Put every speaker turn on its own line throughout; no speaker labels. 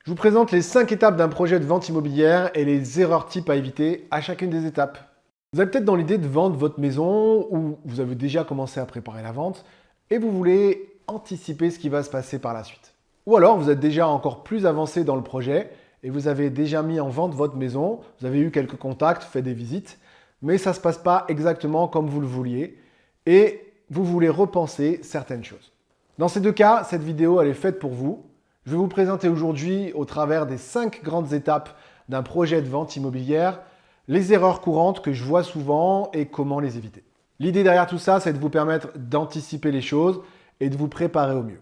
Je vous présente les 5 étapes d'un projet de vente immobilière et les erreurs types à éviter à chacune des étapes. Vous avez peut-être dans l'idée de vendre votre maison ou vous avez déjà commencé à préparer la vente et vous voulez anticiper ce qui va se passer par la suite. Ou alors vous êtes déjà encore plus avancé dans le projet et vous avez déjà mis en vente votre maison, vous avez eu quelques contacts, fait des visites, mais ça ne se passe pas exactement comme vous le vouliez et vous voulez repenser certaines choses. Dans ces deux cas, cette vidéo elle est faite pour vous. Je vais vous présenter aujourd'hui, au travers des 5 grandes étapes d'un projet de vente immobilière, les erreurs courantes que je vois souvent et comment les éviter. L'idée derrière tout ça, c'est de vous permettre d'anticiper les choses et de vous préparer au mieux.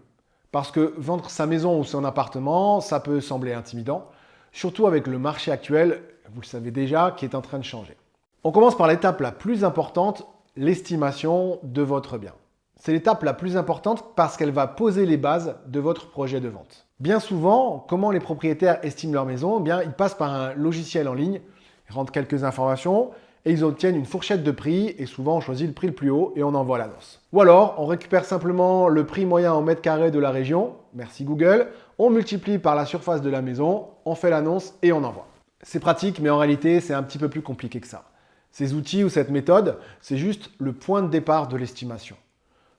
Parce que vendre sa maison ou son appartement, ça peut sembler intimidant, surtout avec le marché actuel, vous le savez déjà, qui est en train de changer. On commence par l'étape la plus importante, l'estimation de votre bien. C'est l'étape la plus importante parce qu'elle va poser les bases de votre projet de vente. Bien souvent, comment les propriétaires estiment leur maison? Eh bien, ils passent par un logiciel en ligne, ils rentrent quelques informations et ils obtiennent une fourchette de prix et souvent on choisit le prix le plus haut et on envoie l'annonce. Ou alors, on récupère simplement le prix moyen en mètre carré de la région, merci Google, on multiplie par la surface de la maison, on fait l'annonce et on envoie. C'est pratique, mais en réalité, c'est un petit peu plus compliqué que ça. Ces outils ou cette méthode, c'est juste le point de départ de l'estimation.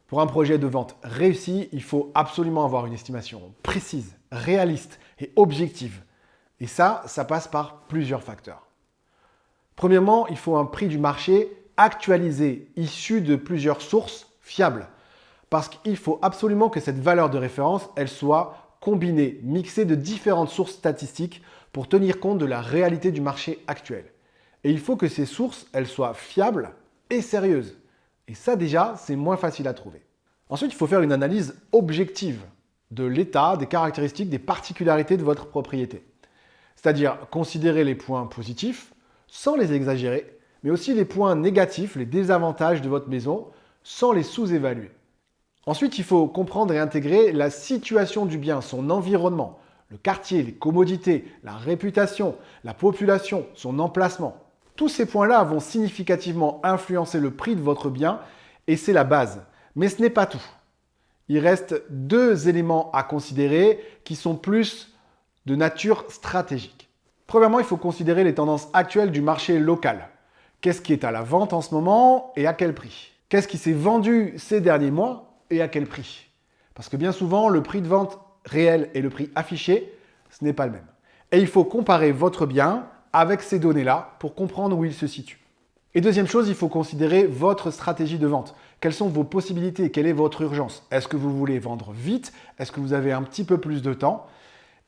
Pour un projet de vente réussi, il faut absolument avoir une estimation précise, réaliste et objective. Et ça passe par plusieurs facteurs. Premièrement, il faut un prix du marché actualisé, issu de plusieurs sources fiables. Parce qu'il faut absolument que cette valeur de référence, elle soit combinée, mixée de différentes sources statistiques pour tenir compte de la réalité du marché actuel. Et il faut que ces sources, elles soient fiables et sérieuses. Et ça déjà, c'est moins facile à trouver. Ensuite, il faut faire une analyse objective de l'état, des caractéristiques, des particularités de votre propriété. C'est-à-dire considérer les points positifs, sans les exagérer, mais aussi les points négatifs, les désavantages de votre maison, sans les sous-évaluer. Ensuite, il faut comprendre et intégrer la situation du bien, son environnement, le quartier, les commodités, la réputation, la population, son emplacement. Tous ces points-là vont significativement influencer le prix de votre bien et c'est la base. Mais ce n'est pas tout. Il reste 2 éléments à considérer qui sont plus de nature stratégique. Premièrement, il faut considérer les tendances actuelles du marché local. Qu'est-ce qui est à la vente en ce moment et à quel prix? Qu'est-ce qui s'est vendu ces derniers mois et à quel prix? Parce que bien souvent, le prix de vente réel et le prix affiché, ce n'est pas le même. Et il faut comparer votre bien avec ces données-là pour comprendre où il se situe. Et deuxième chose, il faut considérer votre stratégie de vente. Quelles sont vos possibilités? Quelle est votre urgence? Est-ce que vous voulez vendre vite? Est-ce que vous avez un petit peu plus de temps?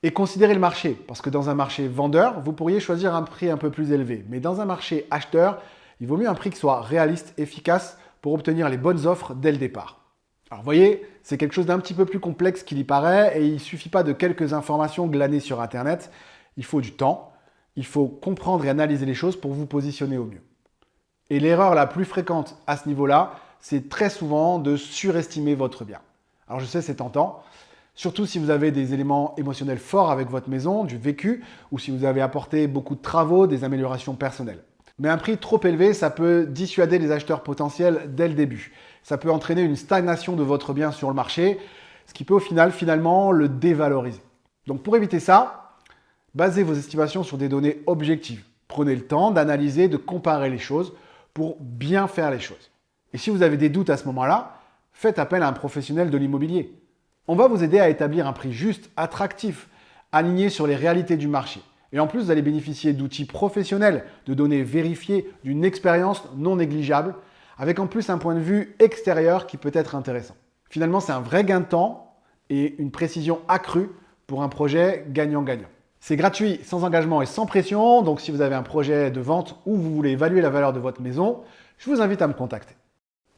Et considérez le marché, parce que dans un marché vendeur, vous pourriez choisir un prix un peu plus élevé. Mais dans un marché acheteur, il vaut mieux un prix qui soit réaliste, efficace, pour obtenir les bonnes offres dès le départ. Alors vous voyez, c'est quelque chose d'un petit peu plus complexe qu'il y paraît, et il ne suffit pas de quelques informations glanées sur Internet. Il faut du temps, il faut comprendre et analyser les choses pour vous positionner au mieux. Et l'erreur la plus fréquente à ce niveau-là, c'est très souvent de surestimer votre bien. Alors je sais, c'est tentant, surtout si vous avez des éléments émotionnels forts avec votre maison, du vécu, ou si vous avez apporté beaucoup de travaux, des améliorations personnelles. Mais un prix trop élevé, ça peut dissuader les acheteurs potentiels dès le début. Ça peut entraîner une stagnation de votre bien sur le marché, ce qui peut au final, finalement, le dévaloriser. Donc pour éviter ça, basez vos estimations sur des données objectives. Prenez le temps d'analyser, de comparer les choses pour bien faire les choses. Et si vous avez des doutes à ce moment-là, faites appel à un professionnel de l'immobilier. On va vous aider à établir un prix juste, attractif, aligné sur les réalités du marché. Et en plus, vous allez bénéficier d'outils professionnels, de données vérifiées, d'une expérience non négligeable, avec en plus un point de vue extérieur qui peut être intéressant. Finalement, c'est un vrai gain de temps et une précision accrue pour un projet gagnant-gagnant. C'est gratuit, sans engagement et sans pression, donc si vous avez un projet de vente ou vous voulez évaluer la valeur de votre maison, je vous invite à me contacter.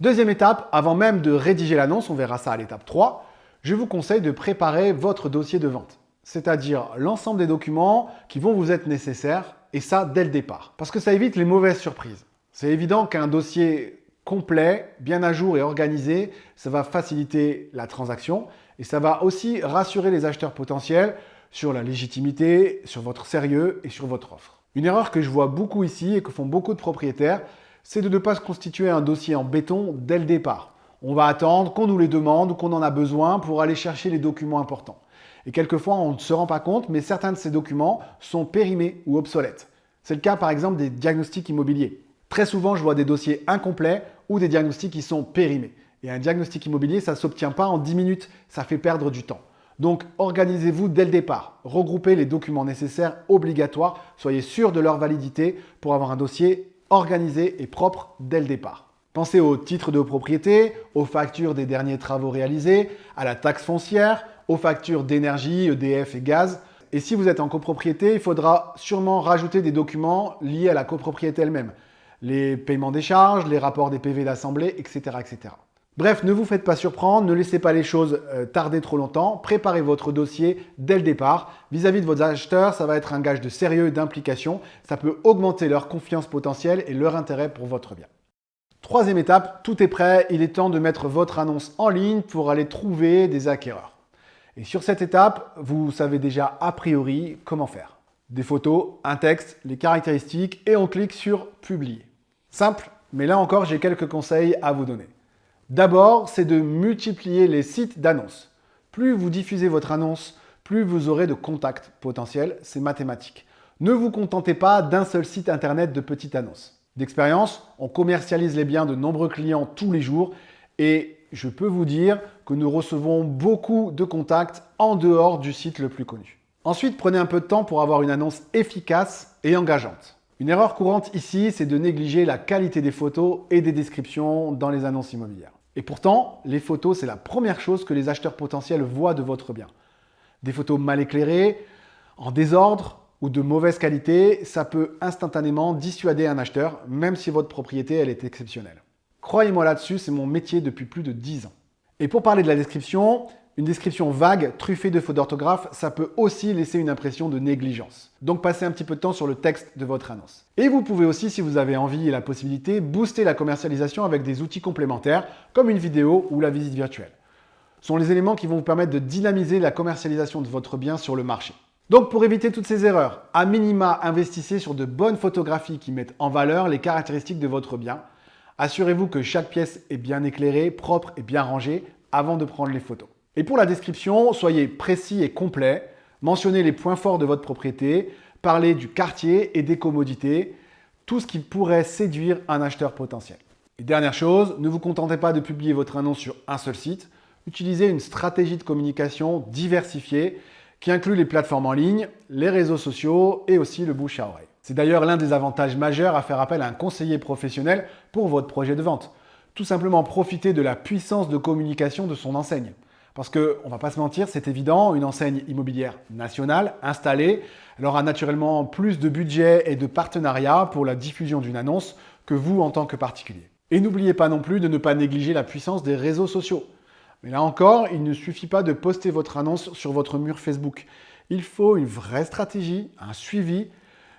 Deuxième étape, avant même de rédiger l'annonce, on verra ça à l'étape 3, je vous conseille de préparer votre dossier de vente, c'est-à-dire l'ensemble des documents qui vont vous être nécessaires, et ça dès le départ, parce que ça évite les mauvaises surprises. C'est évident qu'un dossier complet, bien à jour et organisé, ça va faciliter la transaction, et ça va aussi rassurer les acheteurs potentiels sur la légitimité, sur votre sérieux et sur votre offre. Une erreur que je vois beaucoup ici et que font beaucoup de propriétaires, c'est de ne pas se constituer un dossier en béton dès le départ. On va attendre qu'on nous les demande ou qu'on en a besoin pour aller chercher les documents importants. Et quelquefois, on ne se rend pas compte, mais certains de ces documents sont périmés ou obsolètes. C'est le cas par exemple des diagnostics immobiliers. Très souvent, je vois des dossiers incomplets ou des diagnostics qui sont périmés. Et un diagnostic immobilier, ça ne s'obtient pas en 10 minutes, ça fait perdre du temps. Donc, organisez-vous dès le départ. Regroupez les documents nécessaires obligatoires. Soyez sûr de leur validité pour avoir un dossier organisé et propre dès le départ. Pensez aux titres de propriété, aux factures des derniers travaux réalisés, à la taxe foncière, aux factures d'énergie, EDF et gaz. Et si vous êtes en copropriété, il faudra sûrement rajouter des documents liés à la copropriété elle-même. Les paiements des charges, les rapports des PV d'assemblée, etc., etc. Bref, ne vous faites pas surprendre, ne laissez pas les choses tarder trop longtemps. Préparez votre dossier dès le départ. Vis-à-vis de vos acheteurs, ça va être un gage de sérieux et d'implication. Ça peut augmenter leur confiance potentielle et leur intérêt pour votre bien. Troisième étape, tout est prêt. Il est temps de mettre votre annonce en ligne pour aller trouver des acquéreurs. Et sur cette étape, vous savez déjà a priori comment faire. Des photos, un texte, les caractéristiques et on clique sur « Publier ». Simple, mais là encore, j'ai quelques conseils à vous donner. D'abord, c'est de multiplier les sites d'annonces. Plus vous diffusez votre annonce, plus vous aurez de contacts potentiels, c'est mathématique. Ne vous contentez pas d'un seul site internet de petite annonce. D'expérience, on commercialise les biens de nombreux clients tous les jours et je peux vous dire que nous recevons beaucoup de contacts en dehors du site le plus connu. Ensuite, prenez un peu de temps pour avoir une annonce efficace et engageante. Une erreur courante ici, c'est de négliger la qualité des photos et des descriptions dans les annonces immobilières. Et pourtant, les photos, c'est la première chose que les acheteurs potentiels voient de votre bien. Des photos mal éclairées, en désordre ou de mauvaise qualité, ça peut instantanément dissuader un acheteur, même si votre propriété elle est exceptionnelle. Croyez-moi là-dessus, c'est mon métier depuis plus de 10 ans. Et pour parler de la description, une description vague, truffée de fautes d'orthographe, ça peut aussi laisser une impression de négligence. Donc passez un petit peu de temps sur le texte de votre annonce. Et vous pouvez aussi, si vous avez envie et la possibilité, booster la commercialisation avec des outils complémentaires, comme une vidéo ou la visite virtuelle. Ce sont les éléments qui vont vous permettre de dynamiser la commercialisation de votre bien sur le marché. Donc pour éviter toutes ces erreurs, à minima, investissez sur de bonnes photographies qui mettent en valeur les caractéristiques de votre bien. Assurez-vous que chaque pièce est bien éclairée, propre et bien rangée avant de prendre les photos. Et pour la description, soyez précis et complet. Mentionnez les points forts de votre propriété, parlez du quartier et des commodités, tout ce qui pourrait séduire un acheteur potentiel. Et dernière chose, ne vous contentez pas de publier votre annonce sur un seul site. Utilisez une stratégie de communication diversifiée qui inclut les plateformes en ligne, les réseaux sociaux et aussi le bouche à oreille. C'est d'ailleurs l'un des avantages majeurs à faire appel à un conseiller professionnel pour votre projet de vente. Tout simplement profiter de la puissance de communication de son enseigne. Parce qu'on ne va pas se mentir, c'est évident, une enseigne immobilière nationale, installée, elle aura naturellement plus de budget et de partenariat pour la diffusion d'une annonce que vous en tant que particulier. Et n'oubliez pas non plus de ne pas négliger la puissance des réseaux sociaux. Mais là encore, il ne suffit pas de poster votre annonce sur votre mur Facebook. Il faut une vraie stratégie, un suivi,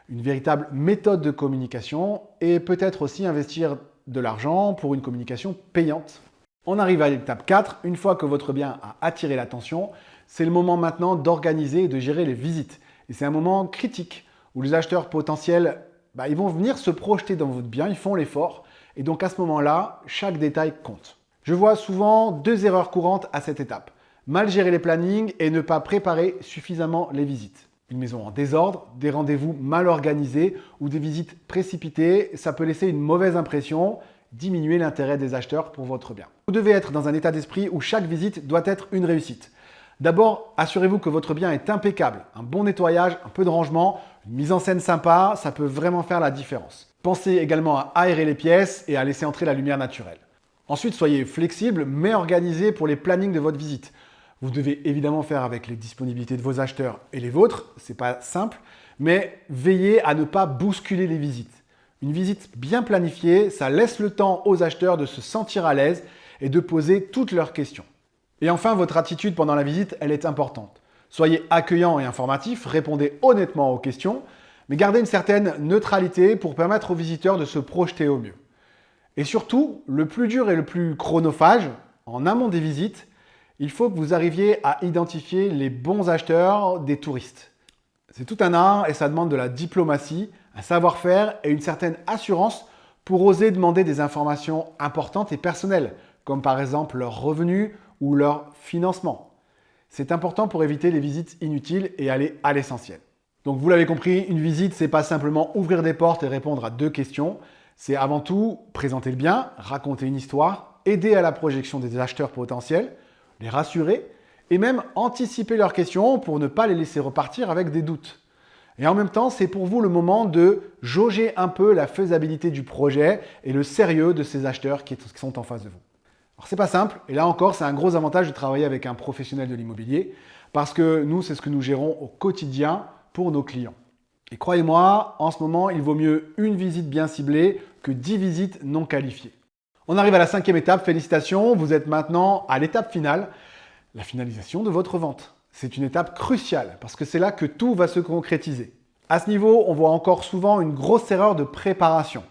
une véritable méthode de communication et peut-être aussi investir de l'argent pour une communication payante. On arrive à l'étape 4, une fois que votre bien a attiré l'attention, c'est le moment maintenant d'organiser et de gérer les visites. Et c'est un moment critique où les acheteurs potentiels, ils vont venir se projeter dans votre bien, ils font l'effort. Et donc à ce moment-là, chaque détail compte. Je vois souvent 2 erreurs courantes à cette étape. Mal gérer les plannings et ne pas préparer suffisamment les visites. Une maison en désordre, des rendez-vous mal organisés ou des visites précipitées, ça peut laisser une mauvaise impression, diminuer l'intérêt des acheteurs pour votre bien. Vous devez être dans un état d'esprit où chaque visite doit être une réussite. D'abord, assurez-vous que votre bien est impeccable. Un bon nettoyage, un peu de rangement, une mise en scène sympa, ça peut vraiment faire la différence. Pensez également à aérer les pièces et à laisser entrer la lumière naturelle. Ensuite, soyez flexible mais organisé pour les plannings de votre visite. Vous devez évidemment faire avec les disponibilités de vos acheteurs et les vôtres, c'est pas simple, mais veillez à ne pas bousculer les visites. Une visite bien planifiée, ça laisse le temps aux acheteurs de se sentir à l'aise et de poser toutes leurs questions. Et enfin, votre attitude pendant la visite, elle est importante. Soyez accueillant et informatif, répondez honnêtement aux questions, mais gardez une certaine neutralité pour permettre aux visiteurs de se projeter au mieux. Et surtout, le plus dur et le plus chronophage, en amont des visites, il faut que vous arriviez à identifier les bons acheteurs des touristes. C'est tout un art et ça demande de la diplomatie, un savoir-faire et une certaine assurance pour oser demander des informations importantes et personnelles, comme par exemple leurs revenus ou leur financement. C'est important pour éviter les visites inutiles et aller à l'essentiel. Donc vous l'avez compris, une visite, c'est pas simplement ouvrir des portes et répondre à 2 questions. C'est avant tout présenter le bien, raconter une histoire, aider à la projection des acheteurs potentiels, les rassurer et même anticiper leurs questions pour ne pas les laisser repartir avec des doutes. Et en même temps, c'est pour vous le moment de jauger un peu la faisabilité du projet et le sérieux de ces acheteurs qui sont en face de vous. Alors c'est pas simple, et là encore, c'est un gros avantage de travailler avec un professionnel de l'immobilier, parce que nous, c'est ce que nous gérons au quotidien pour nos clients. Et croyez-moi, en ce moment, il vaut mieux une visite bien ciblée que 10 visites non qualifiées. On arrive à la 5e étape, félicitations, vous êtes maintenant à l'étape finale, la finalisation de votre vente. C'est une étape cruciale, parce que c'est là que tout va se concrétiser. À ce niveau, on voit encore souvent une grosse erreur de préparation.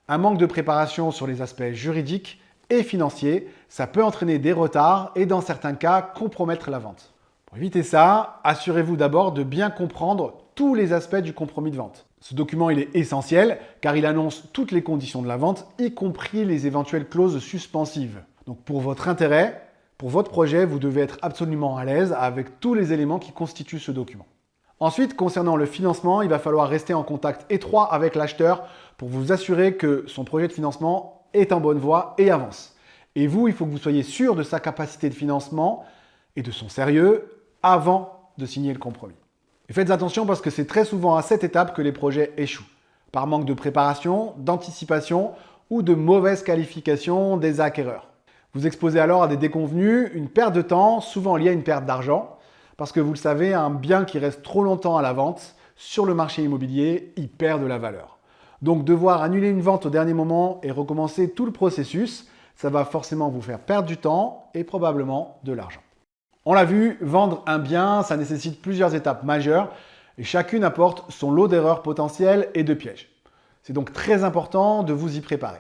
Un manque de préparation sur les aspects juridiques et financiers, ça peut entraîner des retards et dans certains cas, compromettre la vente. Pour éviter ça, assurez-vous d'abord de bien comprendre tous les aspects du compromis de vente. Ce document, il est essentiel car il annonce toutes les conditions de la vente, y compris les éventuelles clauses suspensives. Donc pour votre intérêt, pour votre projet, vous devez être absolument à l'aise avec tous les éléments qui constituent ce document. Ensuite, concernant le financement, il va falloir rester en contact étroit avec l'acheteur pour vous assurer que son projet de financement est en bonne voie et avance. Et vous, il faut que vous soyez sûr de sa capacité de financement et de son sérieux avant de signer le compromis. Et faites attention parce que c'est très souvent à cette étape que les projets échouent, par manque de préparation, d'anticipation ou de mauvaise qualification des acquéreurs. Vous exposez alors à des déconvenues, une perte de temps, souvent liée à une perte d'argent, parce que vous le savez, un bien qui reste trop longtemps à la vente, sur le marché immobilier, il perd de la valeur. Donc devoir annuler une vente au dernier moment et recommencer tout le processus, ça va forcément vous faire perdre du temps et probablement de l'argent. On l'a vu, vendre un bien, ça nécessite plusieurs étapes majeures et chacune apporte son lot d'erreurs potentielles et de pièges. C'est donc très important de vous y préparer.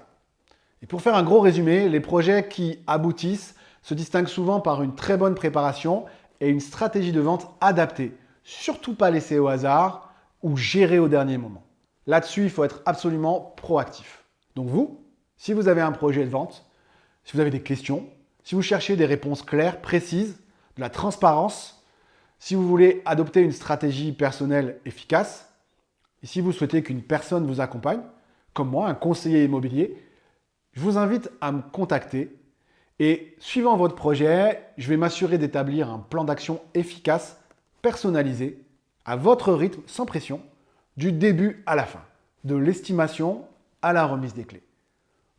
Et pour faire un gros résumé, les projets qui aboutissent se distinguent souvent par une très bonne préparation et une stratégie de vente adaptée, surtout pas laissée au hasard ou gérée au dernier moment. Là-dessus, il faut être absolument proactif. Donc vous, si vous avez un projet de vente, si vous avez des questions, si vous cherchez des réponses claires, précises, de la transparence, si vous voulez adopter une stratégie personnelle efficace, et si vous souhaitez qu'une personne vous accompagne, comme moi, un conseiller immobilier, je vous invite à me contacter et suivant votre projet, je vais m'assurer d'établir un plan d'action efficace, personnalisé, à votre rythme, sans pression, du début à la fin, de l'estimation à la remise des clés.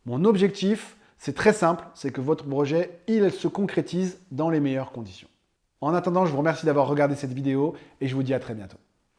Mon objectif, c'est très simple, c'est que votre projet, il se concrétise dans les meilleures conditions. En attendant, je vous remercie d'avoir regardé cette vidéo et je vous dis à très bientôt.